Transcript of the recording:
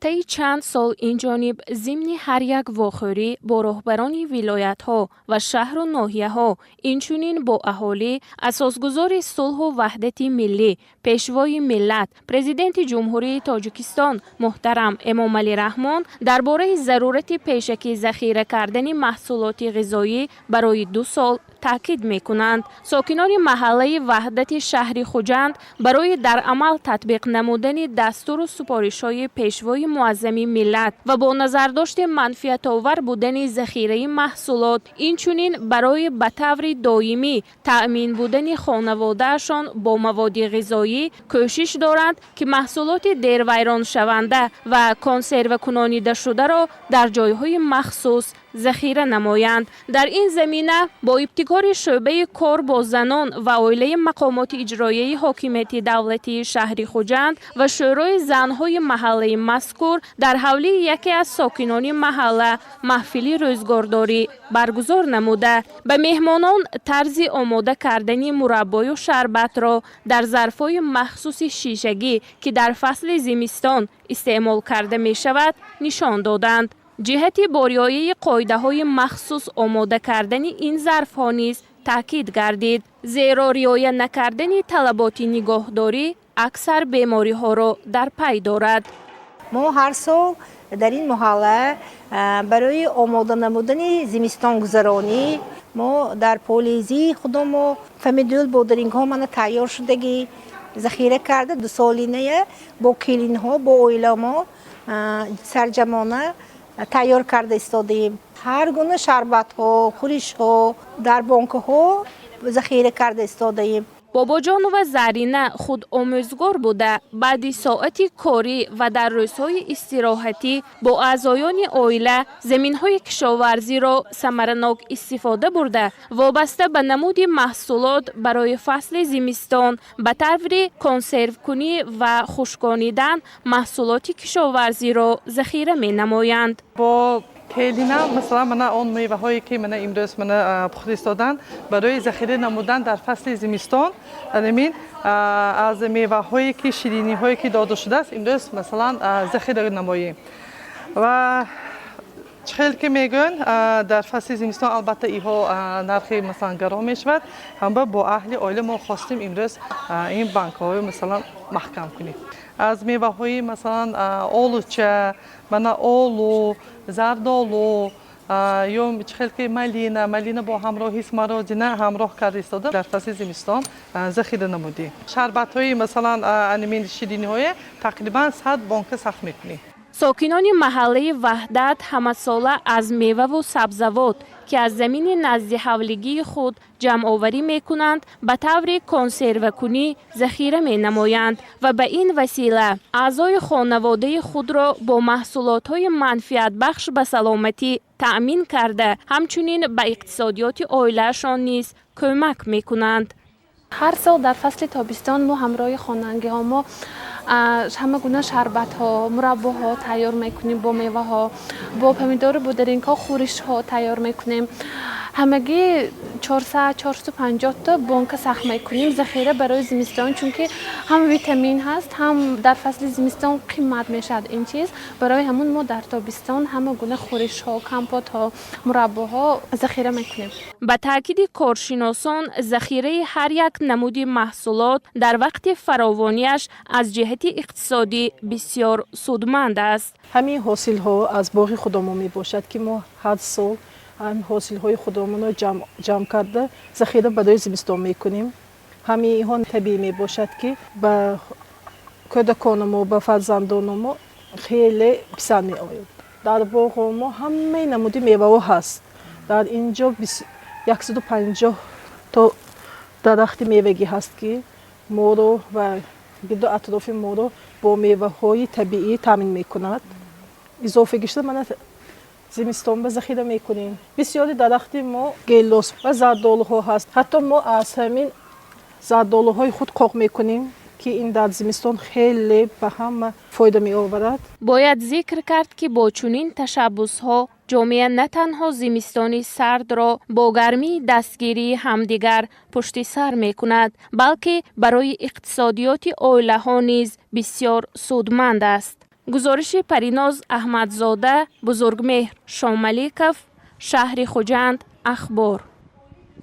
طی چند سال اینجانب ضمن هر یک واخوری با رهبران ولایت‌ها و شهر و ناحیه‌ها اینچنین با اهالی اساسگزار صلح و وحدت ملی پیشوای ملت پرزیدنت جمهوری تاجیکستان محترم امامعلی رحمان درباره ضرورت پیشکی ذخیره کردن محصولات غذایی برای 2 سال تاکید می‌کنند. ساکنان محله وحدت شهر خوجند برای در عمل تطبیق نمودن دستور و سپارش‌های پیشوای معظم ملت و با نظرداشت منفعت آور بودن ذخیره محصولات اینچنین برای به طور دائمی تأمین بودن خانواده‌شان با مواد غذایی کوشش دارند که محصولات دیر ویران شونده و کنسرو کنانیده شده را در جایهای مخصوص ذخیره نمایند. در این زمینه با ابتکار شعبه کار با زنان و عائله مقامات اجرایی حاکمیت دولتی شهر خوجند و شورای زنهای محله مذکور در حوله یکی از ساکنان محله محفلی روزگارداری برگزار نموده به مهمانان طرز آماده کردن مربای و شربت را در ظرفهای مخصوص شیشگی که در فصل زمستان استعمال کرده می شود نشان دادند. جهت باریایی قاعده های مخصوص آماده کردن این ظرف ها نیز تاکید گردید، زیرا رعایت نکردن طلبات نگهداری اکثر بیماری ها را در پی دارد. ما هر سال در این محله برای آماده نمودن زمستان گذرانی ما در پولیزی خودم و فمیدول بودرینگ ها من تیار شدگی ذخیره کرده 2 سالینه با کلین ها با اویلا ما سرجمانه تیار کرده استادیم. هر گونه شربت ها، خورش ها در بانک ها ذخیره کرده استادیم. بابا جان و زرینه خود آموزگار بوده بعد ساعتی کاری و در روزهای استراحتی با اعضایان عائله زمین‌های کشاورزی را ثمرناک استفاده برده وابسته به نمود محصولات برای فصل زمستان به طور کنسرو کنی و خشکانیدن محصولات کشاورزی را ذخیره می‌نمایند. با کلینا مثلا من آن میوه هایی که من امروز من پخته استادن برای ذخیره نمودن در فصل زمستان همین از میوه هایی که شیرینی هایی که داده شده است امروز مثلا ذخیره نماییم و چخیل که میگن در فصل زمستان البته ایها نرخ مثلا گران میشود هم با اهل عائله ما خواستیم امروز این بانک های مثلا محکم کنیم از میوه های مثلا آلوچه من آلو زردالو یا چخیل که مالینه با همراهی اسمرادینه همراه کرده استاده در فصل زمستان ذخیره نمودیم. شربت های مثلا انیمین شیرینی های تقریبا 100 بانک سخت میکنیم. ساکنان محله وحدت همه ساله از میوه و سبزوات که از زمین نزد حولگی خود جمع آوری می کنند به طور کنسرو کنی ذخیره می نمایند و به این وسیله اعضای خانواده خود را با محصولات های منفعت بخش به سلامتی تأمین کرده همچنین به اقتصادیات عائله‌شان نیز کمک می کنند. هر سال در فصل تابستان ما همراه خانگی ها ما همه گونه شربت ها، مرباها تیار میکنیم با میوه ها، با پمیدور بودرینگ ها خورش ها تیار میکنیم. همگی 450 تا بانک سخت میکنیم ذخیره برای زمستان چون که هم ویتامین هست هم در فصل زمستان قیمت میشد این چیز برای همون ما در تابستان همه گونه خورش ها، کمپوت ها، مرباها ذخیره میکنیم. به تاکید کارشناسان ذخیره هر یک نمود محصولات در وقت فراوانیش از جهت اقتصادی بسیار سودمند است. همین حاصل ها از باغ خودمون می باشد که ما هر سال هم حاصل های خودمون رو جمع کرده ذخیره برای زمستان میکنیم. همین ها طبیعی می باشد که به کودکان ما به فرزندان ما خیلی پسند می آید. در باغ ما همه نمودی میوه هست. در اینجا 150 تا درخت میوگی هست که ما رو و گرد اطراف ما رو با میوه های طبیعی تامین میکند. اضافه گشته من زمستان به ذخیره میکنیم. بسیاری درخت ما گیلاس و زردالوها هست. حتی ما از همین زردالوهای خود قاق میکنیم که این در زمستان خیلی به هم فایده می آورد. باید ذکر کرد که با چنین تشبس‌ها جامعه نه تنها زمستانی سرد را با گرمی دستگیری همدیگر پشت سر می کند بلکه برای اقتصادیات عائله ها نیز بسیار سودمند است. گزارش پریناز احمدزاده، بزرگمهر شاملیکов، شهر خوجند، اخبار.